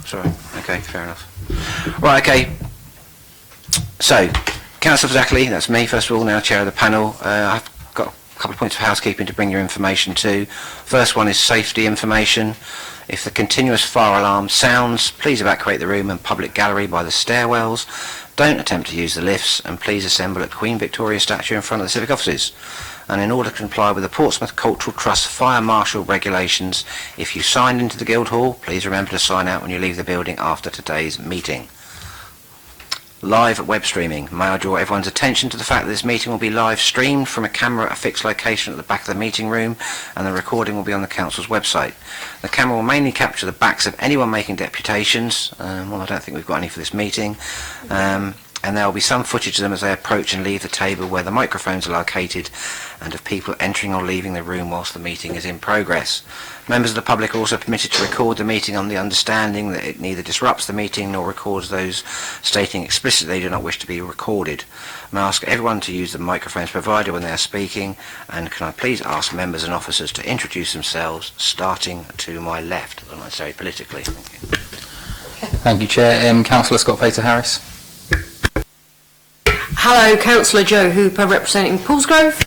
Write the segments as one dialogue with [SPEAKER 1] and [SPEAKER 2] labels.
[SPEAKER 1] sorry. Okay, fair enough. Right, okay. So, Councillor Zackley, that's me, first of all, now Chair of the panel. I've got a couple of points of housekeeping to bring your information to. First one is safety information. If the continuous fire alarm sounds, please evacuate the room and public gallery by the stairwells. Don't attempt to use the lifts, and please assemble at Queen Victoria statue in front of the civic offices. And in order to comply with the Portsmouth Cultural Trust fire marshal regulations, if you signed into the Guildhall, please remember to sign out when you leave the building after today's meeting. Live web streaming. May I draw everyone's attention to the fact that this meeting will be live streamed from a camera at a fixed location at the back of the meeting room, and the recording will be on the Council's website. The camera will mainly capture the backs of anyone making deputations. Well, I don't think we've got any for this meeting. And there will be some footage of them as they approach and leave the table where the microphones are located, and of people entering or leaving the room whilst the meeting is in progress. Members of the public are also permitted to record the meeting on the understanding that it neither disrupts the meeting nor records those stating explicitly they do not wish to be recorded. I ask everyone to use the microphones provided when they are speaking, and can I please ask members and officers to introduce themselves, starting to my left, not necessarily politically. Thank you.
[SPEAKER 2] Thank you, Chair. Councillor Scott Pater-Harris.
[SPEAKER 3] Hello, Councillor Joe Hooper representing Paulsgrove.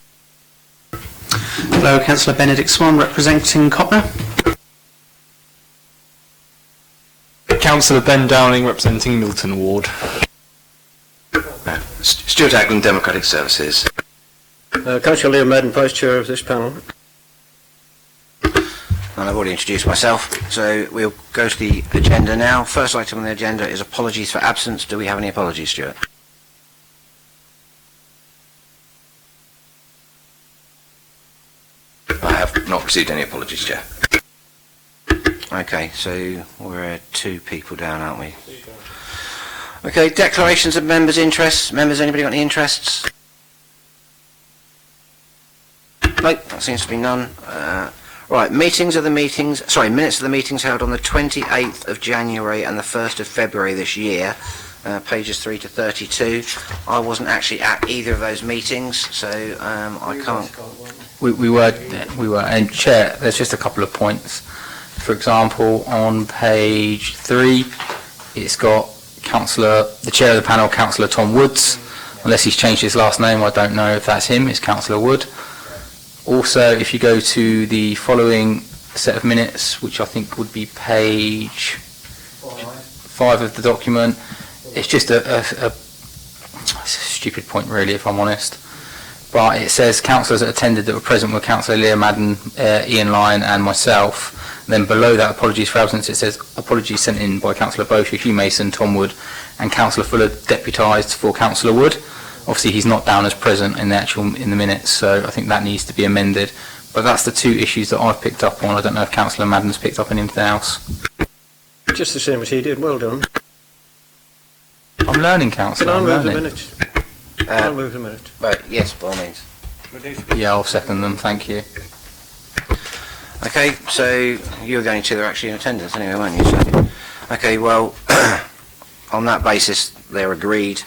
[SPEAKER 4] Hello, Councillor Benedict Swan representing Copner.
[SPEAKER 5] Councillor Ben Downing representing Milton Ward.
[SPEAKER 1] Stuart Ackland, Democratic Services.
[SPEAKER 6] Councillor Liam Madden, Vice Chair of this panel.
[SPEAKER 1] And I've already introduced myself, so we'll go to the agenda now. First item on the agenda is apologies for absence. Do we have any apologies, Stuart?
[SPEAKER 7] I have not received any apologies, Chair.
[SPEAKER 1] Okay, so we're 2 people down, aren't we? Okay, declarations of members' interests. Members, anybody got any interests? No, that seems to be none. Right, minutes of the meetings held on the 28th of January and the 1st of February this year, pages 3 to 32. I wasn't actually at either of those meetings, so I can't...
[SPEAKER 2] We were, and Chair, there's just a couple of points. For example, on page 3, it's got the Chair of the panel, Councillor Tom Woods. Unless he's changed his last name, I don't know if that's him, it's Councillor Wood. Also, if you go to the following set of minutes, which I think would be page 5 of the document, it's just a stupid point really, if I'm honest. But it says councillors that attended that were present were Councillor Leah Madden, Ian Lyon and myself. And then below that, apologies for absence, it says apologies sent in by Councillor Bosher, Hugh Mason, Tom Wood and Councillor Fuller deputised for Councillor Wood. Obviously he's not down as present in the minutes, so I think that needs to be amended. But that's the 2 issues that I've picked up on. I don't know if Councillor Madden's picked up on anything else.
[SPEAKER 6] Just the same as he did, well done.
[SPEAKER 2] I'm learning, Councillor.
[SPEAKER 6] Can I move the minutes? I'll move the minutes.
[SPEAKER 1] Right, yes, by all means.
[SPEAKER 2] Yeah, I'll second them, thank you.
[SPEAKER 1] Okay, so you're the only 2 that are actually in attendance anyway, weren't you? So, okay, well, on that basis, they're agreed.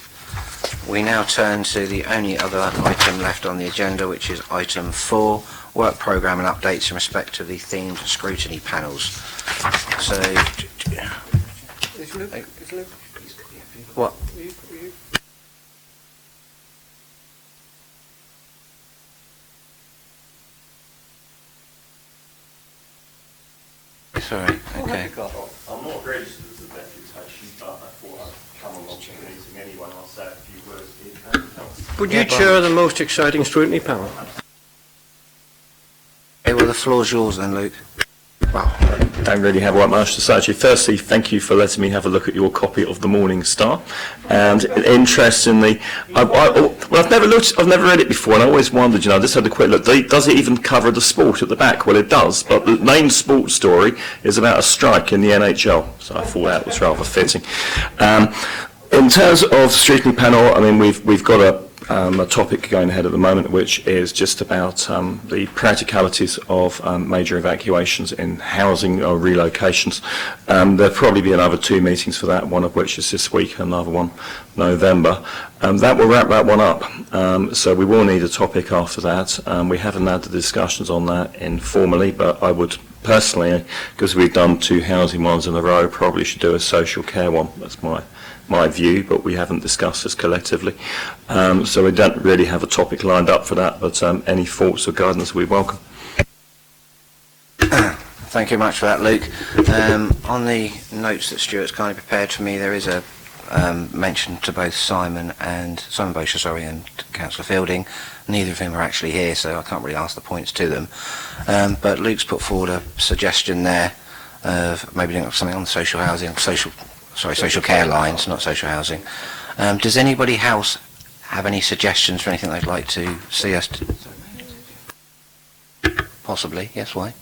[SPEAKER 1] We now turn to the only other item left on the agenda, which is item 4, work programme and updates in respect to the themed scrutiny panels. So, what? Sorry, okay.
[SPEAKER 8] I'm not registered as a deputation, but I thought I'd come along to the meeting anyway, and I'll say a few words.
[SPEAKER 6] Would you chair the most exciting scrutiny panel?
[SPEAKER 1] Okay, well, the floor's yours then, Luke.
[SPEAKER 8] Well, I don't really have what much to say. Actually, firstly, thank you for letting me have a look at your copy of the Morning Star. And interestingly, I've never read it before, and I always wondered, I just had a quick look. Does it even cover the sport at the back? Well, it does, but the main sports story is about a strike in the NHL, so I thought that was rather fitting. In terms of the scrutiny panel, I mean, we've got a topic going ahead at the moment, which is just about the practicalities of major evacuations in housing or relocations. There'll probably be another 2 meetings for that, one of which is this week, another one November. That will wrap that one up. So we will need a topic after that. We haven't had the discussions on that informally, but I would personally, because we've done 2 housing ones in a row, probably should do a social care one. That's my view, but we haven't discussed this collectively. So we don't really have a topic lined up for that, but any thoughts or guidance we welcome.
[SPEAKER 1] Thank you much for that, Luke. On the notes that Stuart's kindly prepared for me, there is a mention to both Simon Bosher, and Councillor Fielding. Neither of them are actually here, so I can't really ask the points to them. But Luke's put forward a suggestion there of maybe doing something on the social housing, social care lines, not social housing. Does anybody else have any suggestions for anything they'd like to see us do? Possibly, yes, why?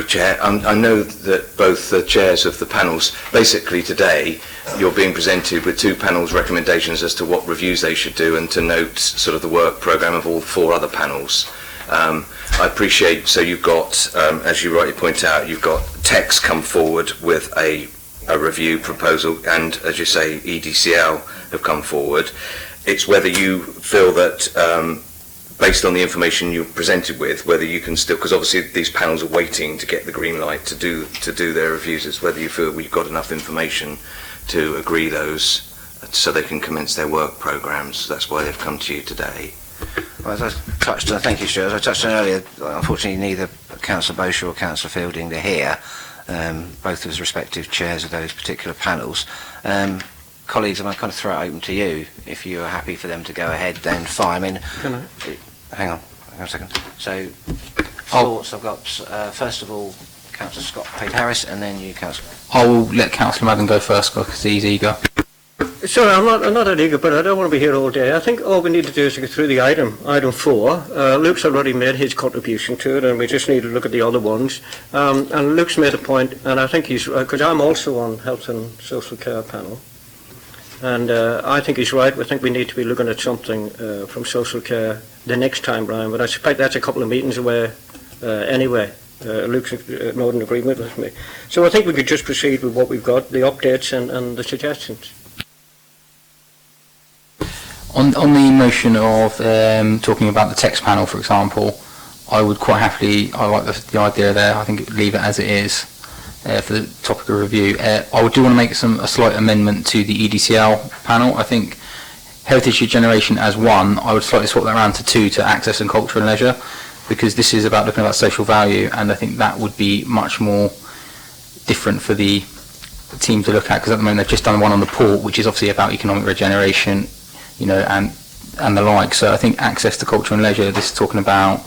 [SPEAKER 7] Chair, I know that both the chairs of the panels, basically today, you're being presented with 2 panels' recommendations as to what reviews they should do and to note sort of the work programme of all 4 other panels. I appreciate, so you've got, as you rightly point out, you've got Tex come forward with a review proposal, and as you say, EDCL have come forward. It's whether you feel that based on the information you're presented with, whether you can still, because obviously these panels are waiting to get the green light to do their reviews, it's whether you feel we've got enough information to agree those so they can commence their work programmes. That's why they've come to you today.
[SPEAKER 1] Well, as I touched on, thank you, Stuart. As I touched on earlier, unfortunately neither Councillor Bosher or Councillor Fielding are here, both as respective chairs of those particular panels. Colleagues, I'm going to kind of throw it open to you. If you are happy for them to go ahead, then fine. I mean, hang on a second. So, thoughts, I've got, first of all, Councillor Scott Pate-Harris, and then you, Councillor.
[SPEAKER 2] I will let Councillor Madden go first because he's eager.
[SPEAKER 6] Sorry, I'm not that eager, but I don't want to be here all day. I think all we need to do is go through the item 4. Luke's already made his contribution to it, and we just need to look at the other ones. And Luke's made a point, and I think he's, because I'm also on Health and Social Care panel, and I think he's right. I think we need to be looking at something from social care the next time round, but I suspect that's a couple of meetings away anyway. Luke's not in agreement with me. So I think we could just proceed with what we've got, the updates and the suggestions.
[SPEAKER 2] On the motion of talking about the text panel, for example, I would quite happily, I like the idea there, I think leave it as it is for the topic of review. I do want to make a slight amendment to the EDCL panel. I think heritage regeneration as 1, I would slightly swap that around to 2, to access and culture and leisure, because this is about looking at social value, and I think that would be much more different for the team to look at, because at the moment they've just done one on the port, which is obviously about economic regeneration, you know, and the like. So I think access to culture and leisure, this is talking about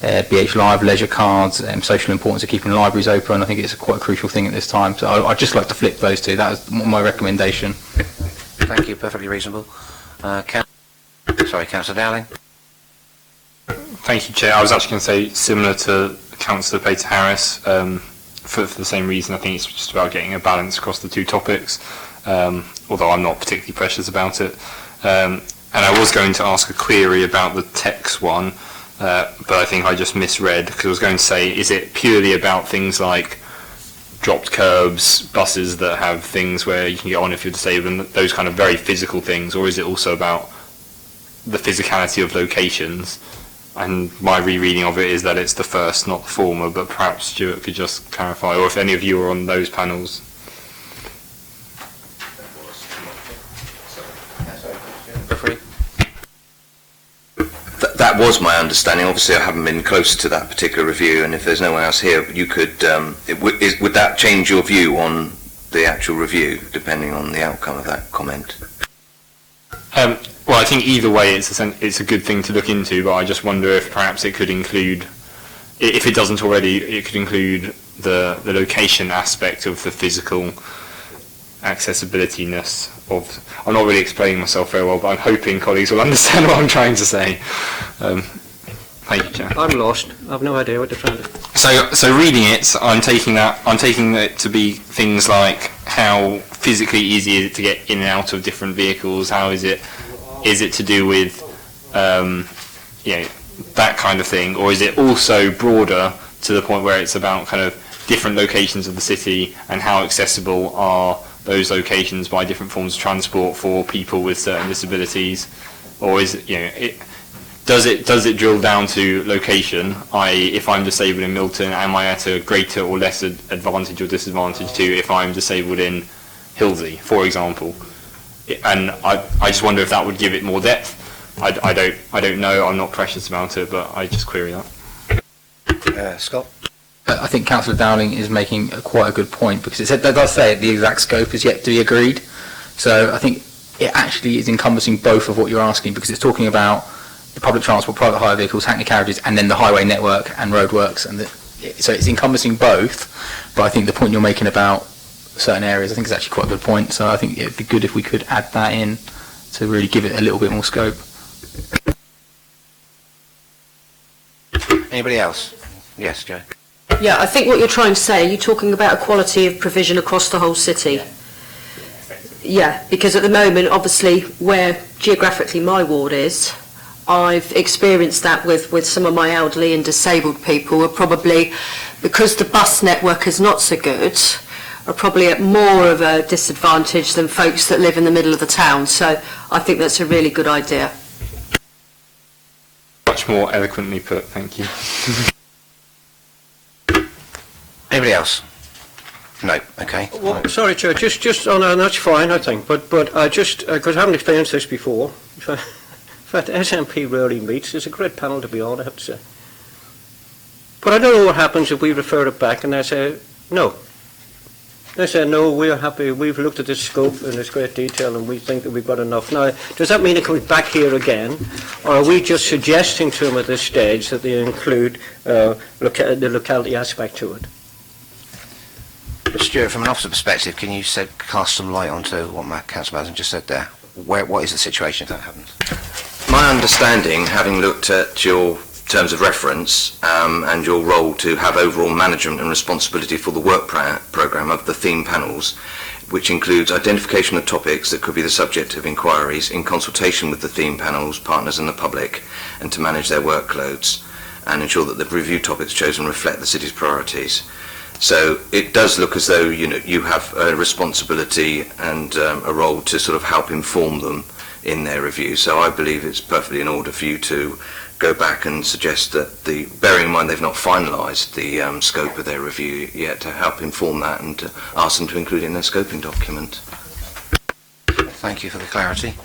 [SPEAKER 2] BH Live, leisure cards, social importance of keeping libraries open. I think it's quite a crucial thing at this time. So I'd just like to flip those 2. That was my recommendation.
[SPEAKER 1] Thank you, perfectly reasonable. Councillor Dowling.
[SPEAKER 5] Thank you, Chair. I was actually going to say similar to Councillor Pate-Harris, for the same reason. I think it's just about getting a balance across the 2 topics, although I'm not particularly precious about it. And I was going to ask a query about the text one, but I think I just misread, because I was going to say, is it purely about things like dropped curbs, buses that have things where you can get on if you're disabled, and those kind of very physical things, or is it also about the physicality of locations? And my rereading of it is that it's the first, not the former, but perhaps Stuart could just clarify, or if any of you are on those panels.
[SPEAKER 7] That was my understanding. Obviously, I haven't been close to that particular review, and if there's no one else here, you could. Would that change your view on the actual review, depending on the outcome of that comment?
[SPEAKER 5] Well, I think either way, it's a good thing to look into. But I just wonder if perhaps it could include, if it doesn't already, it could include the location aspect of the physical accessibility-ness of. I'm not really explaining myself very well, but I'm hoping colleagues will understand what I'm trying to say. Thank you, Chair.
[SPEAKER 6] I'm lost. I've no idea what they're trying to do.
[SPEAKER 5] So reading it, I'm taking it to be things like how physically easy is it to get in and out of different vehicles? How is it to do with that kind of thing, or is it also broader to the point where it's about kind of different locations of the city and how accessible are those locations by different forms of transport for people with certain disabilities? Or is it, does it drill down to location, i.e. if I'm disabled in Milton, am I at a greater or less advantage or disadvantage to if I'm disabled in Hilsey, for example? And I just wonder if that would give it more depth. I don't know, I'm not precious about it, but I just query that.
[SPEAKER 1] Scott?
[SPEAKER 2] I think Councillor Dowling is making quite a good point, because it does say the exact scope is yet to be agreed. So I think it actually is encompassing both of what you're asking, because it's talking about the public transport, private hire vehicles, hackney carriages, and then the highway network and roadworks. So it's encompassing both, but I think the point you're making about certain areas, I think is actually quite a good point. So I think it'd be good if we could add that in to really give it a little bit more scope.
[SPEAKER 1] Anybody else? Yes, Joe.
[SPEAKER 3] Yeah, I think what you're trying to say, you're talking about equality of provision across the whole city. Yeah, because at the moment, obviously, where geographically my ward is, I've experienced that with some of my elderly and disabled people are probably, because the bus network is not so good, are probably at more of a disadvantage than folks that live in the middle of the town. So I think that's a really good idea.
[SPEAKER 5] Much more eloquently put, thank you.
[SPEAKER 1] Anybody else? No. Okay.
[SPEAKER 6] Well, sorry, Chair, just on, and that's fine, I think, but I just, because I haven't experienced this before, in fact, SNP rarely meets. It's a great panel to be on, I have to say. But I don't know what happens if we refer it back and they say, no. They say, no, we're happy, we've looked at this scope in this great detail and we think that we've got enough. Now, does that mean it comes back here again? Or are we just suggesting to them at this stage that they include the locality aspect to it?
[SPEAKER 1] Stuart, from an officer perspective, can you cast some light onto what Councillor Mason just said there? What is the situation if that happens?
[SPEAKER 7] My understanding, having looked at your terms of reference and your role to have overall management and responsibility for the work programme of the theme panels, which includes identification of topics that could be the subject of inquiries in consultation with the theme panels, partners and the public, and to manage their workloads and ensure that the review topics chosen reflect the city's priorities. So it does look as though you have a responsibility and a role to sort of help inform them in their review. So I believe it's perfectly in order for you to go back and suggest that bearing in mind they've not finalised the scope of their review yet, to help inform that and to ask them to include it in their scoping document.
[SPEAKER 1] Thank you for the clarity.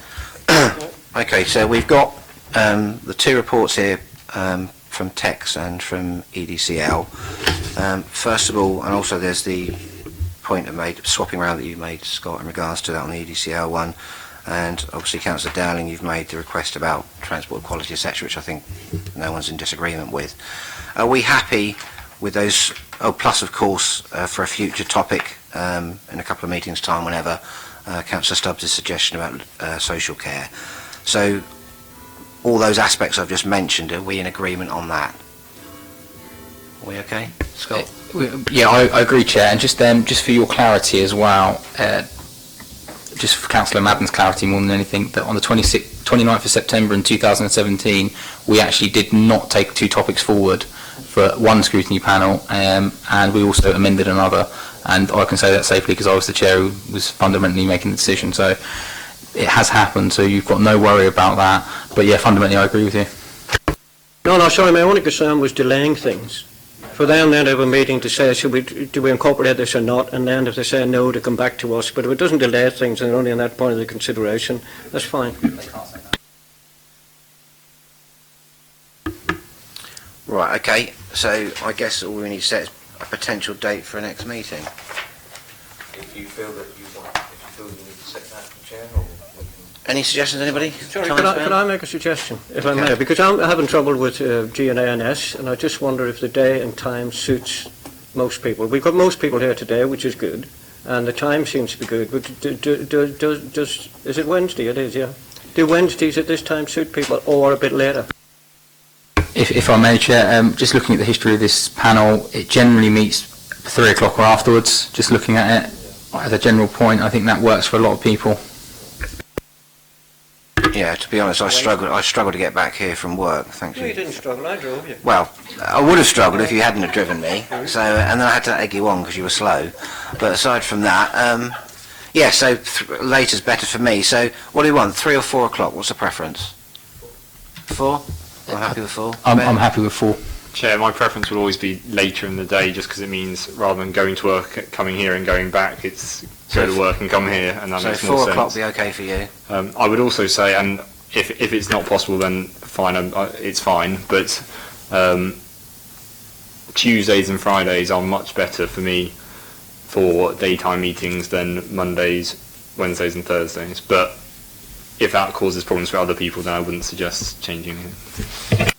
[SPEAKER 1] Okay, so we've got the two reports here from TEX and from EDCL. First of all, and also there's the point swapping around that you made, Scott, in regards to that on the EDCL one, and obviously Councillor Dowling, you've made the request about transport quality, etc., which I think no one's in disagreement with. Are we happy with those? Oh, plus of course for a future topic in a couple of meetings time, whenever, Councillor Stubbs' suggestion about social care. So all those aspects I've just mentioned, are we in agreement on that? Are we okay, Scott?
[SPEAKER 2] Yeah, I agree, Chair. And just for your clarity as well, just for Councillor Madden's clarity more than anything, that on the 29th of September in 2017, we actually did not take two topics forward for one scrutiny panel, and we also amended another. And I can say that safely because I was the chair who was fundamentally making the decision. So it has happened, so you've got no worry about that. But yeah, fundamentally I agree with you.
[SPEAKER 6] No, sorry, my only concern was delaying things. For them then to have a meeting to say, do we incorporate this or not, and then if they say no, to come back to us. But if it doesn't delay things and only on that point of the consideration, that's fine.
[SPEAKER 1] Right, okay, so I guess all we need to set is a potential date for a next meeting. If you feel that you need to set that, Chair, or... Any suggestions, anybody?
[SPEAKER 6] Sorry, could I make a suggestion, if I may? Because I'm having trouble with GNA&S, and I just wonder if the day and time suits most people. We've got most people here today, which is good, and the time seems to be good. But is it Wednesday? It is, yeah. Do Wednesdays at this time suit people, or a bit later?
[SPEAKER 2] If I may, Chair, just looking at the history of this panel, it generally meets 3 o'clock or afterwards. Just looking at it as a general point, I think that works for a lot of people.
[SPEAKER 1] Yeah, to be honest, I struggled to get back here from work, thank you.
[SPEAKER 6] No, you didn't struggle, I drove you.
[SPEAKER 1] Well, I would have struggled if you hadn't have driven me, so, and then I had to egg you on because you were slow. But aside from that, yeah, so later's better for me. So what do you want, 3 or 4 o'clock? What's the preference? 4? I'm happy with 4.
[SPEAKER 2] I'm
[SPEAKER 1] Ben?
[SPEAKER 2] happy with 4.
[SPEAKER 5] Chair, my preference will always be later in the day, just because it means rather than going to work, coming here and going back, it's go to work and come here, and that
[SPEAKER 1] So
[SPEAKER 5] makes more
[SPEAKER 1] 4
[SPEAKER 5] sense.
[SPEAKER 1] o'clock be okay for you?
[SPEAKER 5] I would also say, and if it's not possible, then fine, it's fine. But Tuesdays and Fridays are much better for me for daytime meetings than Mondays, Wednesdays, and Thursdays. But if that causes problems for other people, then I wouldn't suggest changing it.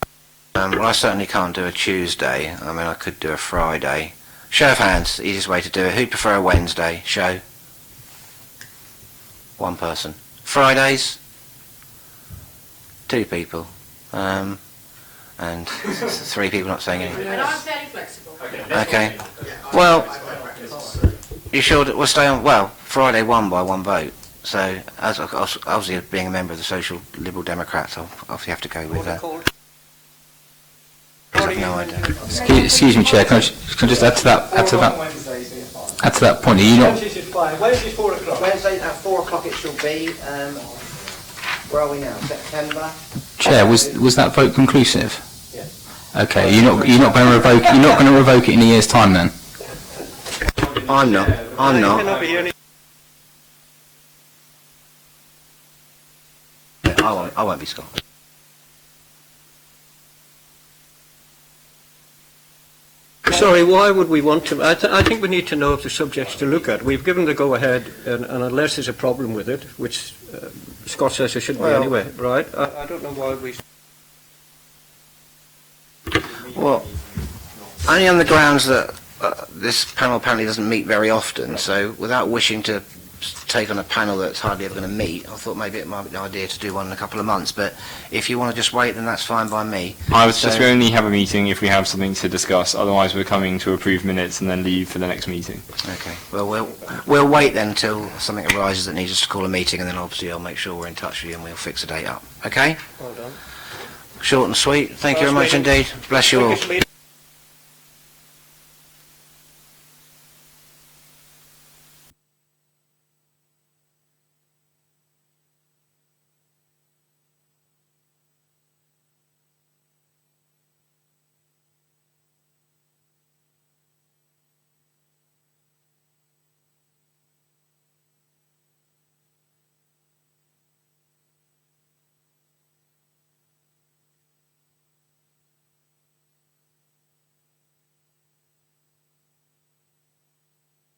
[SPEAKER 1] Well, I certainly can't do a Tuesday. I mean, I could do a Friday. Show of hands, the easiest way to do it. Who'd prefer a Wednesday? Show. 1 person. Fridays? 2 people. And 3 people not saying anything.
[SPEAKER 3] And I'm fairly flexible.
[SPEAKER 1] Okay. Well, you sure we'll stay on? Well, Friday won by 1 vote. So, as obviously being a member of the Social Liberal Democrats, I'll obviously have to go with that. I have no idea.
[SPEAKER 2] Excuse me, Chair, can I just add to that point? Are you not?
[SPEAKER 6] Wednesday's 4 o'clock.
[SPEAKER 1] Wednesday at 4 o'clock it shall be. Where are we now? September?
[SPEAKER 2] Chair, was that vote conclusive? Yes. Okay, you're not going to revoke. You're not going to revoke it in a year's time, then?
[SPEAKER 1] I'm not. I'm not.
[SPEAKER 6] Cannot be any-
[SPEAKER 1] I won't be Scott.
[SPEAKER 6] Sorry, why would we want to? I think we need to know of the subjects to look at. We've given the go-ahead, and unless there's a problem with it, which Scott says there shouldn't be anyway, right? I don't know why we...
[SPEAKER 1] Well, only on the grounds that this panel apparently doesn't meet very often, so without wishing to take on a panel that's hardly ever going to meet, I thought maybe it might be an idea to do one in a couple of months, but if you want to just wait, then that's fine by me.
[SPEAKER 5] I would suggest we only have a meeting if we have something to discuss, otherwise we're coming to approve minutes and then leave for the next meeting.
[SPEAKER 1] Okay, well, we'll wait then until something arises that needs us to call a meeting, and then obviously I'll make sure we're in touch with you and we'll fix a date up. Okay?
[SPEAKER 6] Well done.
[SPEAKER 1] Short and sweet. Thank you very much indeed. Bless you all.
[SPEAKER 6] Quickest meeting.